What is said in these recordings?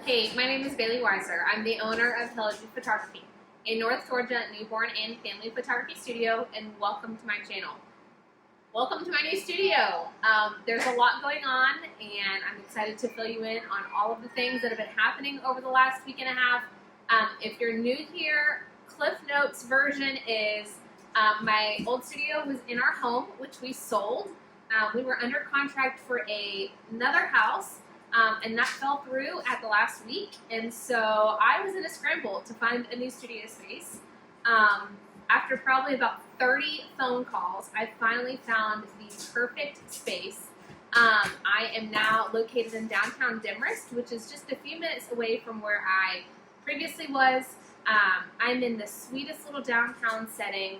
Hey, my name is Bailey Weiser. I'm the owner of Hello Jude Photography, a North Georgia newborn and family photography studio, and welcome to my channel. Welcome to my new studio. There's a lot going on, and I'm excited to fill you in on all of the things that have been happening over the last week and a half. If you're new here, Cliff Notes version is my old studio was in our home, which we sold. We were under contract for another house, and that fell through at the last week, and so I was in a scramble to find a new studio space. After probably about 30 phone calls, I finally found the perfect space. I am now located in downtown Demorest, which is just a few minutes away from where I previously was. I'm in the sweetest little downtown setting.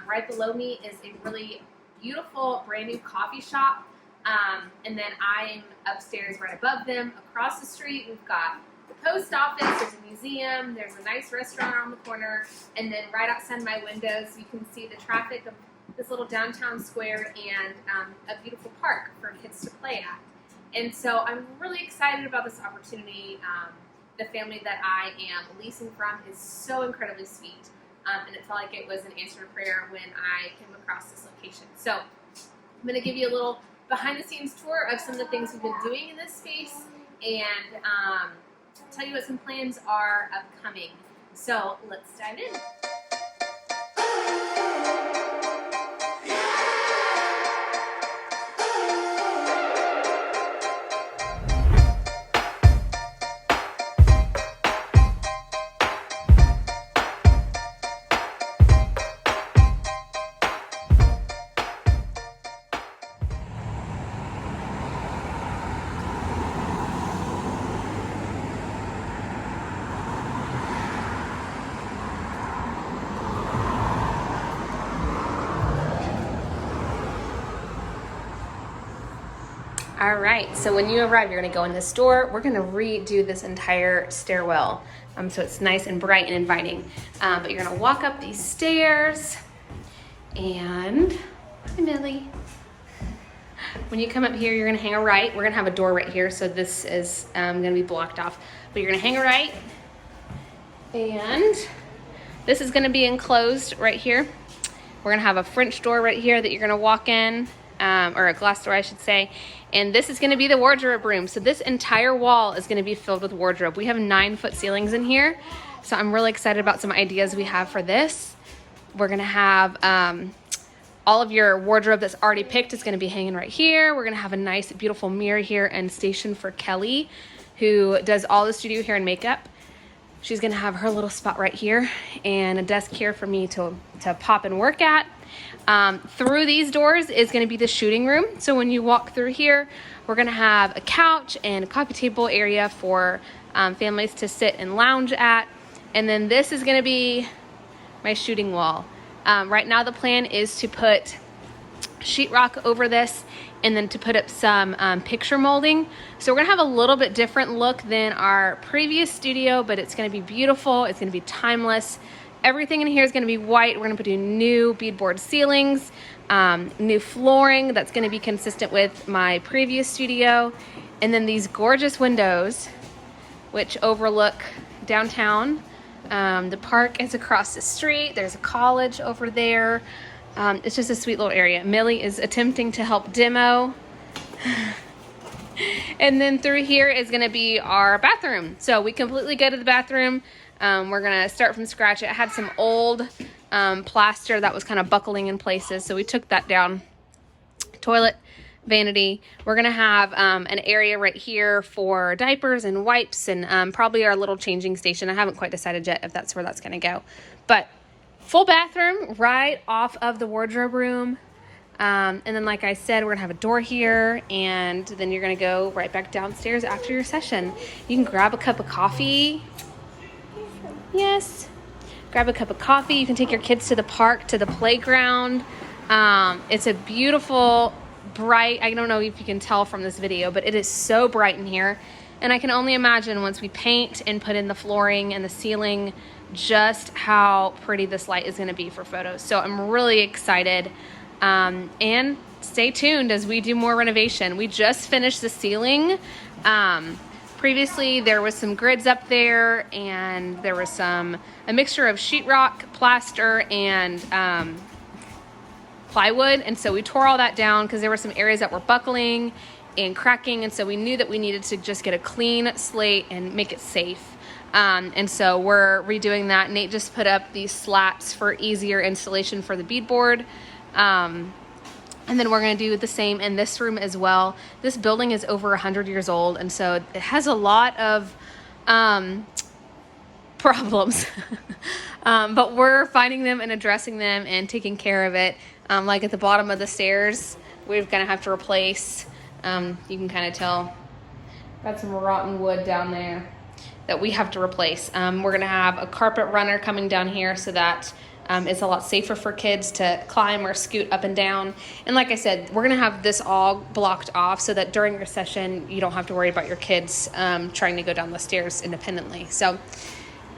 Right below me is a really beautiful brand new coffee shop. And then I'm upstairs right above them. Across the street, we've got the post office, there's a museum, there's a nice restaurant on the corner, and then right outside my windows, you can see the traffic of this little downtown square and a beautiful park for kids to play at. And so I'm really excited about this opportunity. The family that I am leasing from is so incredibly sweet, and it felt like it was an answer to prayer when I came across this location. So I'm going to give you a little behind-the-scenes tour of some of the things we've been doing in this space, and tell you what some plans are upcoming. So let's dive in. All right, so when you arrive, you're gonna go in this door. We're gonna redo this entire stairwell so it's nice and bright and inviting. But you're gonna walk up these stairs and, hi Millie. When you come up here, you're gonna hang a right. We're gonna have a door right here, so this is gonna be blocked off. But you're gonna hang a right, and this is gonna be enclosed right here. We're gonna have a French door right here that you're gonna walk in, or a glass door I should say, and this is going to be the wardrobe room. So this entire wall is going to be filled with wardrobe. We have 9-foot ceilings in here, so I'm really excited about some ideas we have for this. We're going to have all of your wardrobe that's already picked is going to be hanging right here. We're going to have a nice beautiful mirror here and station for Kelly, who does all the studio hair and makeup. She's going to have her little spot right here and a desk here for me to pop and work at. Through these doors is going to be the shooting room. So when you walk through here, we're going to have a couch and a coffee table area for families to sit and lounge at. And then this is going to be my shooting wall. Right now the plan is to put sheetrock over this and then to put up some picture molding. So we're going to have a little bit different look than our previous studio, but it's going to be beautiful. It's going to be timeless. Everything in here is going to be white. We're going to put new beadboard ceilings, new flooring that's going to be consistent with my previous studio, and then these gorgeous windows which overlook downtown. The park is across the street. There's a college over there. It's just a sweet little area. Millie is attempting to help demo. And then through here is going to be our bathroom. So we completely gutted the bathroom. We're gonna start from scratch. It had some old plaster that was kind of buckling in places, so we took that down. Toilet, vanity. We're gonna have an area right here for diapers and wipes and probably our little changing station. I haven't quite decided yet if that's where that's gonna go. But full bathroom right off of the wardrobe room. And then like I said, we're gonna have a door here, and then you're gonna go right back downstairs after your session. You can grab a cup of coffee. Yes. Grab a cup of coffee. You can take your kids to the park, to the playground. It's a beautiful, bright, I don't know if you can tell from this video, but it is so bright in here. And I can only imagine once we paint and put in the flooring and the ceiling, just how pretty this light is going to be for photos. So I'm really excited. And stay tuned as we do more renovation. We just finished the ceiling Previously, there was some grids up there, and there was a mixture of sheetrock, plaster, and plywood. And so we tore all that down because there were some areas that were buckling and cracking, and so we knew that we needed to just get a clean slate and make it safe. And so we're redoing that. Nate just put up these slats for easier installation for the beadboard. And then we're going to do the same in this room as well. This building is over 100 years old, and so it has a lot of problems. But we're finding them and addressing them and taking care of it. Like at the bottom of the stairs, we're going to have to replace, you can kind of tell, got some rotten wood down there that we have to replace. We're going to have a carpet runner coming down here so that it's a lot safer for kids to climb or scoot up and down. And like I said, we're gonna have this all blocked off so that during your session, you don't have to worry about your kids trying to go down the stairs independently. So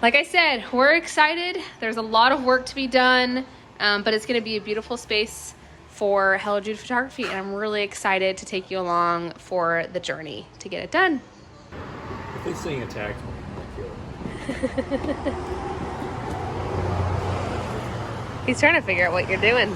like I said, we're excited. There's a lot of work to be done, but it's gonna be a beautiful space for Hello Jude Photography, and I'm really excited to take you along for the journey to get it done. If this thing attacked me, I feel it. He's trying to figure out what you're doing.